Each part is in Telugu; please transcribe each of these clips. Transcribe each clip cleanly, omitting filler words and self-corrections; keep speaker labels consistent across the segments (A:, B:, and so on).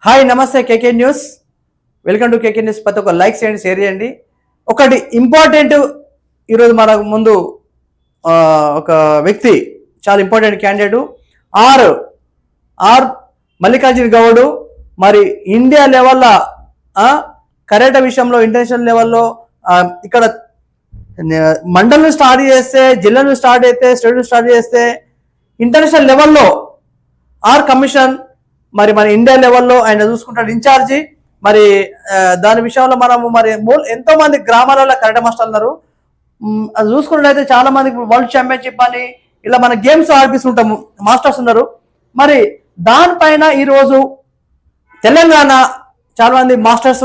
A: హాయ్ నమస్తే కేకే news. Welcome to KK news. ప్రతి ఒక్క లైక్ చేయండి, షేర్ చేయండి. ఒకటి ఇంపార్టెంట్, ఈరోజు మన ముందు ఒక వ్యక్తి చాలా important candidate R R Mallikarjuna Goud. మరి ఇండియా లెవెల్లో కరాటే విషయంలో ఇంటర్నేషనల్ లెవెల్లో ఇక్కడ మండలం స్టార్ట్ చేస్తే, జిల్లాను స్టార్ట్ చేస్తే, స్టేట్ స్టార్ట్ చేస్తే, ఇంటర్నేషనల్ లెవెల్లో ఆర్ కమిషన్ మరి మన ఇండియా లెవెల్లో ఆయన చూసుకుంటాడు ఇన్ఛార్జి. మరి దాని విషయంలో మనము మరి ఎంతో మంది గ్రామాలలో కరాటే మాస్టర్లు ఉన్నారు. అది చూసుకున్నట్లయితే చాలా మంది వరల్డ్ ఛాంపియన్షిప్ అని ఇలా మన గేమ్స్ ఆడిపిస్తుంటాము, మాస్టర్స్ ఉన్నారు. మరి దానిపైన ఈరోజు తెలంగాణ చాలా మంది మాస్టర్స్,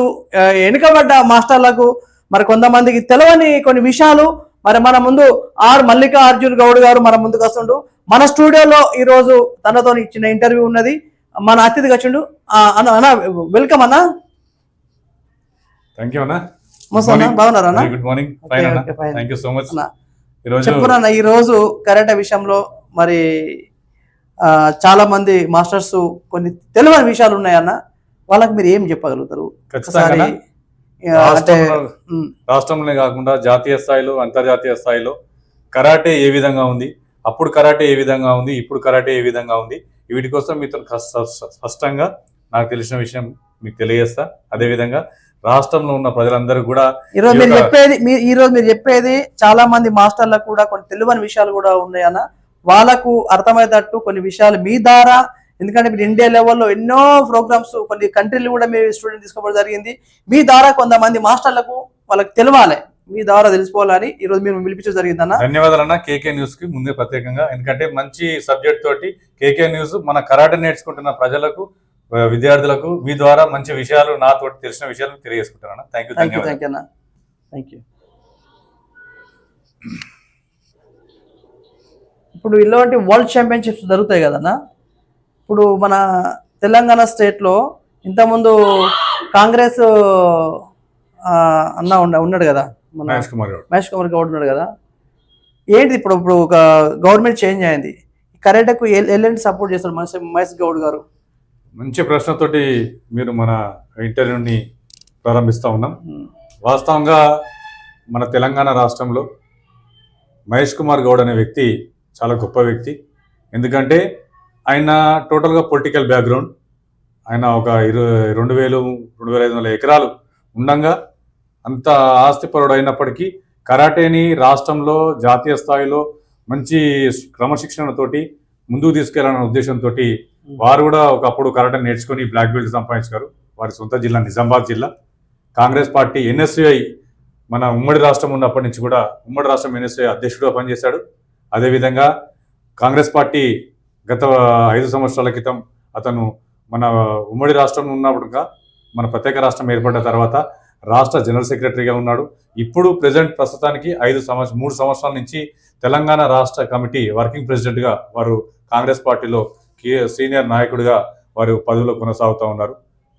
A: వెనుకబడ్డ మాస్టర్లకు మరి కొంతమందికి తెలియని కొన్ని విషయాలు మరి మన ముందు ఆర్ మల్లికార్జున గౌడ్ గారు మన ముందుకు వస్తుండు. మన స్టూడియోలో ఈరోజు తనతో ఇచ్చిన ఇంటర్వ్యూ ఉన్నది. మన అతిథిగా వచ్చిండు. అన్న వెల్కమ్ అన్న.
B: థ్యాంక్ యూ అన్న.
A: బాగున్నారా అన్న?
B: Good morning. Thank you so much.
A: చెప్పున్నా, ఈ రోజు కరాటే విషయంలో మరి చాలా మంది మాస్టర్స్ కొన్ని తెలియని విషయాలు ఉన్నాయన్న, వాళ్ళకి మీరు ఏం చెప్పగలుగుతారు?
B: రాష్ట్రంలోనే కాకుండా జాతీయ స్థాయిలో, అంతర్జాతీయ స్థాయిలో కరాటే ఏ విధంగా ఉంది, అప్పుడు కరాటే ఏ విధంగా ఉంది, ఇప్పుడు కరాటే ఏ విధంగా ఉంది, వీటి కోసం మీతో స్పష్టంగా నాకు తెలిసిన విషయం మీకు తెలియజేస్తా. అదేవిధంగా రాష్ట్రంలో ఉన్న ప్రజలందరూ కూడా
A: ఈరోజు మీరు చెప్పేది చాలా మంది మాస్టర్లకు కూడా కొన్ని తెలియని విషయాలు కూడా ఉన్నాయన్న, వాళ్ళకు అర్థమయ్యేటట్టు కొన్ని విషయాలు మీ ద్వారా, ఎందుకంటే మీరు ఇండియా లెవెల్లో ఎన్నో ప్రోగ్రామ్స్ కొన్ని కంట్రీలు కూడా మీరు స్టూడెంట్ తీసుకోవడం జరిగింది. మీ ద్వారా కొంతమంది మాస్టర్లకు వాళ్ళకి తెలవాలి, మీ ద్వారా తెలుసుకోవాలని ఈరోజు మీరు పిలిపించడం జరిగిందన్న.
B: ధన్యవాదాలు అన్న. కేకే న్యూస్ కి ముందే ప్రత్యేకంగా, ఎందుకంటే మంచి సబ్జెక్ట్ తోటి కేకే న్యూస్ మన కరాటే నేర్చుకుంటున్న ప్రజలకు, విద్యార్థులకు మీ ద్వారా మంచి విషయాలు, నాతోటి తెలిసిన విషయాలు తెలియజేసుకుంటాను. Thank you.
A: Thank you. ఇప్పుడు ఇలాంటి వరల్డ్ ఛాంపియన్షిప్స్ జరుగుతాయి కదన్నా. ఇప్పుడు మన తెలంగాణ స్టేట్లో ఇంతకుముందు కాంగ్రెస్ అన్న ఉన్నాడు కదా, మన మహేష్ కుమార్ గౌడ్ ఉన్నాడు కదా. ఏంటి ఇప్పుడు ఒక గవర్నమెంట్ చేంజ్ అయింది, కరాటేకు ఎలాంటి సపోర్ట్ చేస్తారు మహేష్ గౌడ్ గారు?
B: మంచి ప్రశ్నతోటి మీరు మన ఇంటర్వ్యూని ప్రారంభిస్తూ ఉన్నాం. వాస్తవంగా మన తెలంగాణ రాష్ట్రంలో మహేష్ కుమార్ గౌడ్ అనే వ్యక్తి చాలా గొప్ప వ్యక్తి. ఎందుకంటే ఆయన టోటల్గా పొలిటికల్ బ్యాక్గ్రౌండ్, ఆయన ఒక 2,000-2,500 ఎకరాలు ఉండంగా అంత ఆస్తిపరుడు అయినప్పటికీ కరాటేని రాష్ట్రంలో జాతీయ స్థాయిలో మంచి క్రమశిక్షణతోటి ముందుకు తీసుకెళ్లాలనే ఉద్దేశంతో వారు కూడా ఒకప్పుడు కరాటే నేర్చుకుని బ్లాక్ బెల్ట్ సంపాదించారు. వారి సొంత జిల్లా నిజామాబాద్ జిల్లా. కాంగ్రెస్ పార్టీ ఎన్ఎస్యుఐ మన ఉమ్మడి రాష్ట్రం ఉన్నప్పటి నుంచి కూడా ఉమ్మడి రాష్ట్రం ఎన్ఎస్యుఐ అధ్యక్షుడిగా పనిచేశాడు. అదేవిధంగా కాంగ్రెస్ పార్టీ గత 5 సంవత్సరాల క్రితం అతను మన ఉమ్మడి రాష్ట్రం ఉన్నప్పుడుగా మన ప్రత్యేక రాష్ట్రం ఏర్పడిన తర్వాత రాష్ట్ర జనరల్ సెక్రటరీగా ఉన్నాడు. ఇప్పుడు ప్రస్తుతానికి 3 సంవత్సరాల నుంచి తెలంగాణ రాష్ట్ర కమిటీ వర్కింగ్ ప్రెసిడెంట్గా వారు కాంగ్రెస్ పార్టీలో సీనియర్ నాయకుడిగా వారు పదవిలో కొనసాగుతూ ఉన్నారు.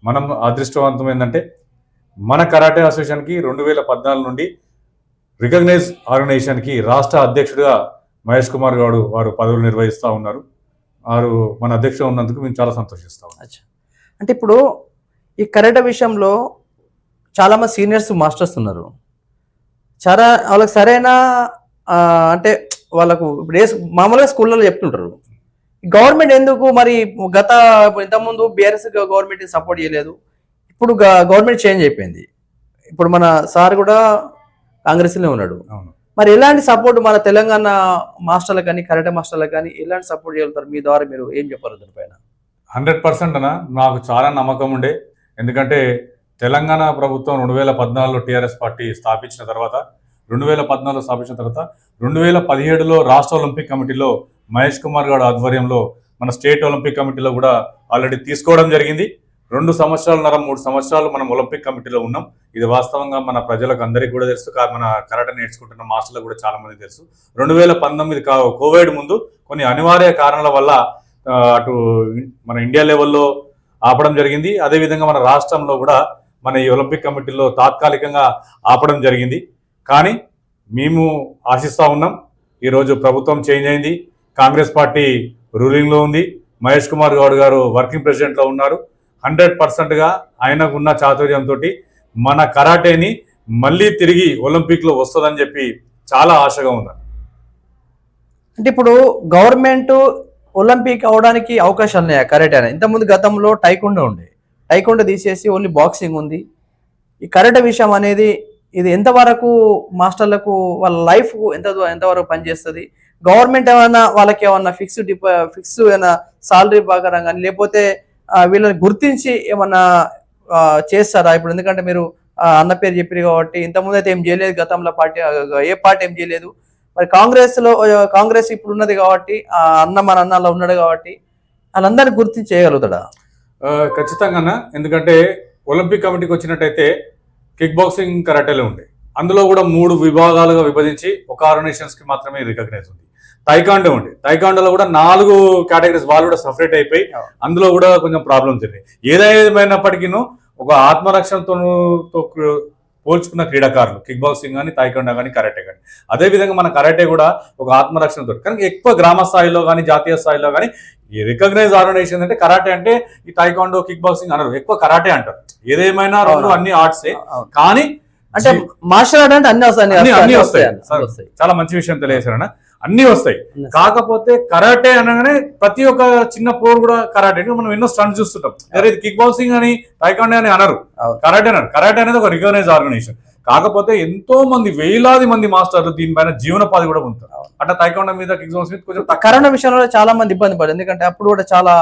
B: మనం అదృష్టవంతం ఏంటంటే మన కరాటే అసోసియేషన్కి 2014 నుండి రికగ్నైజ్ ఆర్గనైజేషన్కి రాష్ట్ర అధ్యక్షుడిగా మహేష్ కుమార్ గౌడ్ వారు పదవులు నిర్వహిస్తూ ఉన్నారు. వారు మన అధ్యక్షుడు ఉన్నందుకు మేము చాలా సంతోషిస్తాం.
A: అంటే ఇప్పుడు ఈ కరాటే విషయంలో చాలామంది సీనియర్స్ మాస్టర్స్ ఉన్నారు. వాళ్ళకి సరైన అంటే వాళ్ళకు ఇప్పుడు మామూలుగా స్కూళ్ళలో చెప్తుంటారు, గవర్నమెంట్ ఎందుకు మరి ఇంతకుముందు బీఆర్ఎస్ గవర్నమెంట్ సపోర్ట్ చేయలేదు, ఇప్పుడు గవర్నమెంట్ చేంజ్ అయిపోయింది, ఇప్పుడు మన సార్ కూడా కాంగ్రెస్లోనే ఉన్నాడు. మరి ఎలాంటి సపోర్ట్ మన తెలంగాణ మాస్టర్లకు కానీ కరాటే మాస్టర్లకు కానీ ఎలాంటి సపోర్ట్ చేయగలుగుతారు? మీ ద్వారా మీరు ఏం చెప్పారు దానిపైన?
B: 100% అన్న, నాకు చాలా నమ్మకం ఉండే. ఎందుకంటే తెలంగాణ ప్రభుత్వం 2014లో టీఆర్ఎస్ పార్టీ స్థాపించిన తర్వాత 2017లో రాష్ట్ర ఒలింపిక్ కమిటీలో మహేష్ కుమార్ గౌడ్ ఆధ్వర్యంలో మన స్టేట్ ఒలింపిక్ కమిటీలో కూడా ఆల్రెడీ తీసుకోవడం జరిగింది. 2 సంవత్సరాలున్నర 3 సంవత్సరాలు మనం ఒలింపిక్ కమిటీలో ఉన్నాం. ఇది వాస్తవంగా మన ప్రజలకు అందరికీ కూడా తెలుసు, మన కరాటే నేర్చుకుంటున్న మాస్టర్లకు కూడా చాలా మంది తెలుసు. 2019 కోవిడ్ ముందు కొన్ని అనివార్య కారణాల వల్ల అటు మన ఇండియా లెవెల్లో ఆపడం జరిగింది. అదేవిధంగా మన రాష్ట్రంలో కూడా మన ఈ ఒలింపిక్ కమిటీలో తాత్కాలికంగా ఆపడం జరిగింది. కానీ మేము ఆశిస్తూ ఉన్నాం, ఈరోజు ప్రభుత్వం చేంజ్ అయింది, కాంగ్రెస్ పార్టీ రూలింగ్లో ఉంది, మహేష్ కుమార్ గౌడ్ గారు వర్కింగ్ ప్రెసిడెంట్లో ఉన్నారు. 100%గా ఆయనకున్న చాతుర్యంతో మన కరాటేని మళ్ళీ తిరిగి ఒలింపిక్లో వస్తుందని చెప్పి చాలా ఆశగా ఉందండి.
A: అంటే ఇప్పుడు గవర్నమెంట్ ఒలింపిక్ అవడానికి అవకాశాలు ఉన్నాయా కరాటే అని? ఇంతకుముందు గతంలో టైకొండో ఉండే, టైకొండో తీసేసి ఓన్లీ బాక్సింగ్ ఉంది. ఈ కరాటే విషయం అనేది ఇది ఎంతవరకు మాస్టర్లకు వాళ్ళ లైఫ్ ఎంతవరకు పనిచేస్తుంది? గవర్నమెంట్ ఏమైనా వాళ్ళకి ఏమన్నా ఫిక్స్ ఏమైనా సాలరీ ప్రకారం కానీ లేకపోతే వీళ్ళని గుర్తించి ఏమన్నా చేస్తారా? ఇప్పుడు ఎందుకంటే మీరు అన్న పేరు చెప్పారు కాబట్టి, ఇంతకుముందు అయితే ఏం చేయలేదు గతంలో పార్టీ, ఏ పార్టీ ఏం చేయలేదు. మరి కాంగ్రెస్ ఇప్పుడు ఉన్నది కాబట్టి మన అన్నలో ఉన్నాడు కాబట్టి వాళ్ళందరినీ గుర్తించి చేయగలుగుతాడా?
B: ఖచ్చితంగా. ఎందుకంటే ఒలింపిక్ కమిటీకి వచ్చినట్టయితే కిక్ బాక్సింగ్ కరాటేలో ఉండే, అందులో కూడా 3 విభాగాలుగా విభజించి ఒక ఆర్గనైజేషన్స్కి మాత్రమే రికగ్నైజ్ ఉంది. టైకాండో ఉండే, టైకాండోలో కూడా 4 కేటగిరీస్ వాళ్ళు కూడా సపరేట్ అయిపోయి అందులో కూడా కొంచెం ప్రాబ్లమ్స్ ఉన్నాయి. ఏదేమైనప్పటికీ ఒక ఆత్మరక్షణతో పోల్చుకున్న క్రీడాకారులు కిక్ బాక్సింగ్ కానీ, టైకాండో కానీ, కరాటే కానీ. అదేవిధంగా మన కరాటే కూడా ఒక ఆత్మరక్షణతో, కానీ ఎక్కువ గ్రామ స్థాయిలో కానీ జాతీయ స్థాయిలో కానీ ఈ రికగ్నైజ్ ఆర్గనైజేషన్ అంటే కరాటే అంటే ఈ టైకాండో కిక్ బాక్సింగ్ అనరు, ఎక్కువ కరాటే అంటారు. ఏదేమైనా రెండు అన్ని ఆర్ట్సే, కానీ
A: అంటే మార్షల్ ఆర్ట్ అంటే
B: అన్ని వస్తాయి. చాలా మంచి విషయం తెలియజేశారన్న, అన్ని వస్తాయి. కాకపోతే కరాటే అనగానే ప్రతి ఒక్క చిన్న పోర్ కూడా కరాటే, మనం ఎన్నో స్టంట్స్ చూస్తుంటాం. అదే కిక్ బాక్సింగ్ అని టైకాండో అని అనరు, కరాటే అన్నారు. కరాటే అనేది ఒక రికగ్నైజ్ ఆర్గనైజేషన్. కాకపోతే ఎంతో మంది వేలాది మంది మాస్టర్లు దీనిపైన జీవనోపాధి కూడా ఉంటారు. అంటే టైకాండో మీద కిక్ బాక్సింగ్ మీద కొంచెం
A: కరోనా విషయంలో చాలా మంది ఇబ్బంది పడారు. ఎందుకంటే అప్పుడు కూడా చాలా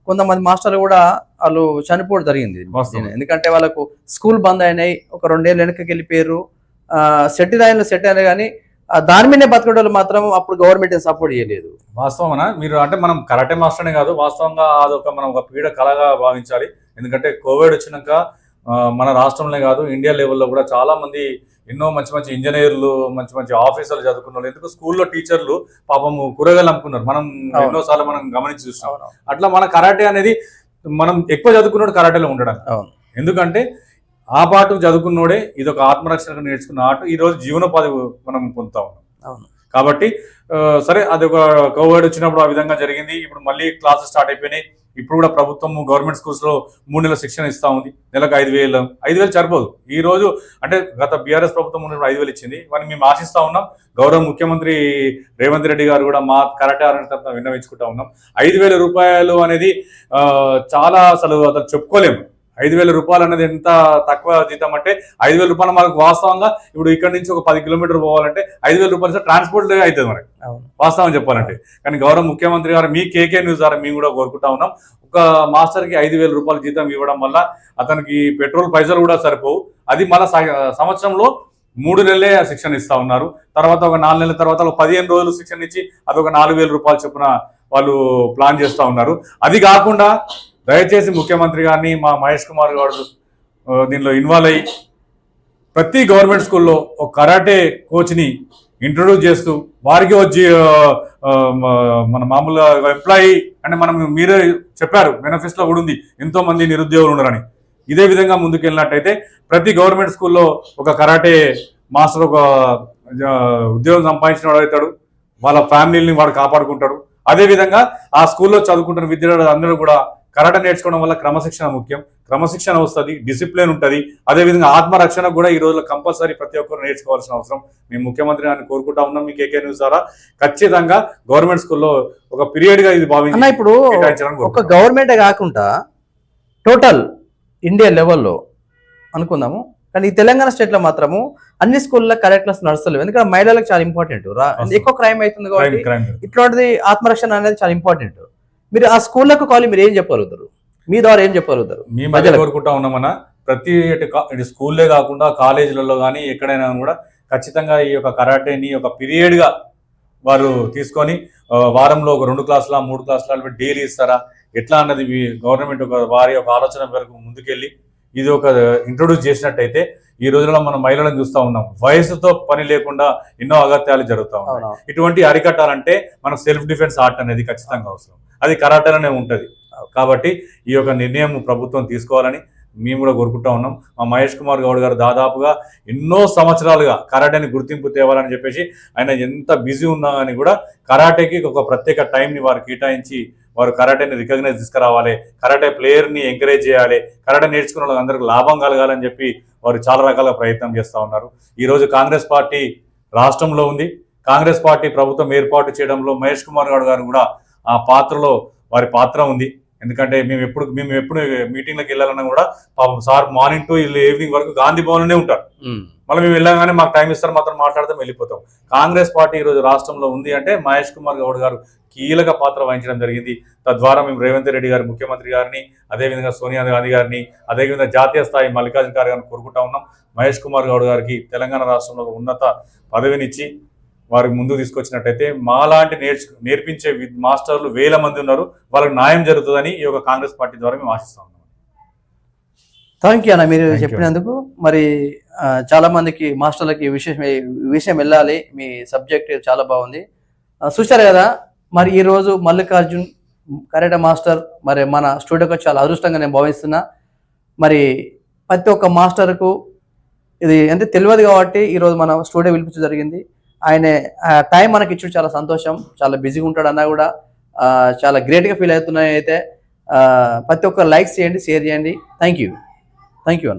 A: కొంతమంది మాస్టర్లు కూడా వాళ్ళు చనిపోవడం జరిగింది. ఎందుకంటే వాళ్ళకు స్కూల్ బంద్ అయినాయి, ఒక 2 ఏళ్ళు వెనక్కి వెళ్ళిపోయారు. సెట్ అయినా కానీ దాని మీదే బతకడం మాత్రం అప్పుడు గవర్నమెంట్ సపోర్ట్ చేయలేదు.
B: వాస్తవమనా మీరు అంటే మనం కరాటే మాస్టర్నే కాదు, వాస్తవంగా అదొక మనం ఒక పీడ కళగా భావించాలి. ఎందుకంటే కోవిడ్ వచ్చినాక మన రాష్ట్రంలో కాదు ఇండియా లెవెల్లో కూడా చాలా మంది ఎన్నో మంచి మంచి ఇంజనీర్లు, మంచి మంచి ఆఫీసర్లు చదువుకున్న వాళ్ళు, ఎందుకు స్కూల్లో టీచర్లు పాపము కూరగాయలు అమ్ముకున్నారు. మనం ఎన్నోసార్లు మనం గమనించి చూస్తాం. అట్లా మన కరాటే అనేది మనం ఎక్కువ చదువుకున్నాడు కరాటేలో ఉండడం. ఎందుకంటే ఆ పాటు చదువుకున్నోడే ఇది ఒక ఆత్మరక్షణ నేర్చుకున్న ఆట ఈ రోజు జీవనోపాధి మనం పొందుతా ఉన్నాం. కాబట్టి సరే, అది ఒక కోవిడ్ వచ్చినప్పుడు ఆ విధంగా జరిగింది. ఇప్పుడు మళ్ళీ క్లాసెస్ స్టార్ట్ అయిపోయినాయి. ఇప్పుడు కూడా ప్రభుత్వం గవర్నమెంట్ స్కూల్స్ లో 3 నెలల శిక్షణ ఇస్తా ఉంది. నెలకు 5,000 సరిపోదు. ఈ రోజు అంటే గత బీఆర్ఎస్ ప్రభుత్వం ఉన్నప్పుడు 5,000 ఇచ్చింది. వారిని మేము ఆశిస్తా ఉన్నాం. గౌరవ ముఖ్యమంత్రి రేవంత్ రెడ్డి గారు కూడా మా కరాటే ఆర్గనైజేషన్ తరఫున విన్నవించుకుంటా ఉన్నాం. 5,000 రూపాయలు అనేది చాలా అసలు చెప్పుకోలేము. 5,000 రూపాయలు అనేది ఎంత తక్కువ జీతం అంటే 5,000 రూపాయలు మనకు వాస్తవంగా ఇప్పుడు ఇక్కడ నుంచి ఒక 10 కిలోమీటర్లు పోవాలంటే 5,000 రూపాయలు ట్రాన్స్పోర్ట్ అవుతుంది మనకి, వాస్తవం చెప్పాలంటే. కానీ గౌరవ ముఖ్యమంత్రి గారు మీ కేకే న్యూస్ ద్వారా మేము కూడా కోరుకుంటా ఉన్నాం, ఒక మాస్టర్కి 5,000 రూపాయలు జీతం ఇవ్వడం వల్ల అతనికి పెట్రోల్ పైసలు కూడా సరిపోవు. అది మన సంవత్సరంలో 3 నెలలే శిక్షణ ఇస్తా ఉన్నారు. తర్వాత ఒక 4 నెలల తర్వాత 15 రోజులు శిక్షణ ఇచ్చి అదొక 4,000 రూపాయలు చొప్పున వాళ్ళు ప్లాన్ చేస్తూ ఉన్నారు. అది కాకుండా దయచేసి ముఖ్యమంత్రి గారిని మా మహేష్ కుమార్ గారు దీనిలో ఇన్వాల్వ్ అయ్యి ప్రతి గవర్నమెంట్ స్కూల్లో ఒక కరాటే కోచ్ని ఇంట్రొడ్యూస్ చేస్తూ వారికి వచ్చి మన మామూలుగా ఎంప్లాయీ అంటే మనం మీరే చెప్పారు మేనిఫెస్టోలో కూడా ఉంది ఎంతో మంది నిరుద్యోగులు ఉన్నారని. ఇదే విధంగా ముందుకెళ్ళినట్టయితే ప్రతి గవర్నమెంట్ స్కూల్లో ఒక కరాటే మాస్టర్ ఒక ఉద్యోగం సంపాదించిన వాడు అవుతాడు, వాళ్ళ ఫ్యామిలీని వాడు కాపాడుకుంటాడు. అదేవిధంగా ఆ స్కూల్లో చదువుకుంటున్న విద్యార్థులు అందరూ కూడా కరాటే నేర్చుకోవడం వల్ల క్రమశిక్షణ ముఖ్యం, క్రమశిక్షణ వస్తుంది, డిసిప్లిన్ ఉంటుంది. అదేవిధంగా ఆత్మరక్షణ కూడా ఈ రోజుల్లో కంపల్సరీ ప్రతి ఒక్కరు నేర్చుకోవాల్సిన అవసరం మేము ముఖ్యమంత్రి గారిని కోరుకుంటా ఉన్నాం. మీ కేకే న్యూస్ ద్వారా ఖచ్చితంగా గవర్నమెంట్ స్కూల్లో ఒక పీరియడ్ గా ఇది భావించి
A: ఇప్పుడు ఒక గవర్నమెంట్ కాకుండా టోటల్ ఇండియా లెవెల్లో అనుకుందాము. కానీ ఈ తెలంగాణ స్టేట్ లో మాత్రము అన్ని స్కూల్లో కరాటే క్లాస్ నడుస్తలేవు. ఎందుకంటే మహిళలకు చాలా ఇంపార్టెంట్, ఎక్కువ క్రైమ్ అవుతుంది కాబట్టి ఇట్లాంటిది ఆత్మరక్షణ అనేది చాలా ఇంపార్టెంట్. మీరు ఆ స్కూళ్ళకు కావాలి, మీరు ఏం చెప్పగలుగుతారు, మీ ద్వారా ఏం చెప్పగలుగుతారు?
B: మేము మధ్య కోరుకుంటా ఉన్నామన్నా ప్రతి స్కూల్లే కాకుండా కాలేజీలలో కానీ ఎక్కడైనా కూడా ఖచ్చితంగా ఈ యొక్క కరాటేని ఒక పీరియడ్గా వారు తీసుకొని వారంలో ఒక 2 క్లాసుల 3 క్లాసుల డైలీ ఇస్తారా ఎట్లా అన్నది గవర్నమెంట్ వారి యొక్క ఆలోచన వరకు ముందుకెళ్ళి ఇది ఒక ఇంట్రొడ్యూస్ చేసినట్టయితే ఈ రోజుల్లో మనం మహిళలను చూస్తూ ఉన్నాం, వయసుతో పని లేకుండా ఎన్నో అగత్యాలు జరుగుతూ ఉన్నాయి. ఇటువంటి అరికట్టాలంటే మన సెల్ఫ్ డిఫెన్స్ ఆర్ట్ అనేది ఖచ్చితంగా అవసరం, అది కరాటేలోనే ఉంటుంది. కాబట్టి ఈ యొక్క నిర్ణయం ప్రభుత్వం తీసుకోవాలని మేము కూడా కోరుకుంటా ఉన్నాం. మా మహేష్ కుమార్ గౌడ్ గారు దాదాపుగా ఎన్నో సంవత్సరాలుగా కరాటేని గుర్తింపు తేవాలని చెప్పేసి ఆయన ఎంత బిజీ ఉన్నా కానీ కూడా కరాటేకి ఒక ప్రత్యేక టైంని వారు కేటాయించి వారు కరాటేని రికగ్నైజ్ తీసుకురావాలి, కరాటే ప్లేయర్ని ఎంకరేజ్ చేయాలి, కరాటే నేర్చుకున్న వాళ్ళందరికీ లాభం కలగాలని చెప్పి వారు చాలా రకాల ప్రయత్నం చేస్తూ ఉన్నారు. ఈరోజు కాంగ్రెస్ పార్టీ రాష్ట్రంలో ఉంది. కాంగ్రెస్ పార్టీ ప్రభుత్వం ఏర్పాటు చేయడంలో మహేష్ కుమార్ గౌడ్ గారు కూడా ఆ పాత్రలో వారి పాత్ర ఉంది. ఎందుకంటే మేము ఎప్పుడు మీటింగ్లకు వెళ్ళాలన్నా కూడా పాపం సార్ మార్నింగ్ టు ఈవినింగ్ వరకు గాంధీ భవన్లోనే ఉంటారు. మళ్ళీ మేము వెళ్ళగానే మాకు టైం ఇస్తారు, మాత్రం మాట్లాడతాం, వెళ్ళిపోతాం. కాంగ్రెస్ పార్టీ ఈరోజు రాష్ట్రంలో ఉంది అంటే మహేష్ కుమార్ గౌడ్ గారు కీలక పాత్ర వహించడం జరిగింది. తద్వారా మేము రేవంత్ రెడ్డి గారు ముఖ్యమంత్రి గారిని, అదేవిధంగా సోనియా గాంధీ గారిని, అదేవిధంగా జాతీయ స్థాయి మల్లికార్జున ఖార్గే గారిని కోరుకుంటా ఉన్నాం. మహేష్ కుమార్ గౌడ్ గారికి తెలంగాణ రాష్ట్రంలో ఉన్నత పదవినిచ్చి వారికి ముందుకు తీసుకొచ్చినట్టయితే మాలాంటి నేర్పించే మాస్టర్లు వేల మంది ఉన్నారు, వాళ్ళకి న్యాయం జరుగుతుందని ఈ యొక్క కాంగ్రెస్ పార్టీ ద్వారా మేము ఆశిస్తా ఉన్నాం.
A: థ్యాంక్ యూ అన్న, మీరు చెప్పినందుకు. మరి చాలా మందికి మాస్టర్లకి ఈ విషయం వెళ్ళాలి. మీ సబ్జెక్ట్ చాలా బాగుంది. చూశారు కదా, మరి ఈరోజు మల్లికార్జున్ కరాటే మాస్టర్ మరి మన స్టూడియోకి చాలా అదృష్టంగా నేను భావిస్తున్నా. మరి ప్రతి ఒక్క మాస్టర్కు ఇది అంటే తెలియదు కాబట్టి ఈరోజు మన స్టూడియో పిలిపించడం జరిగింది. ఆయన టైం మనకి ఇచ్చి చాలా సంతోషం. చాలా బిజీగా ఉంటాడు అన్నా కూడా చాలా గ్రేట్గా ఫీల్ అవుతున్నాయి. అయితే ప్రతి ఒక్క లైక్స్ చేయండి, షేర్ చేయండి. థ్యాంక్ యూ అన్న.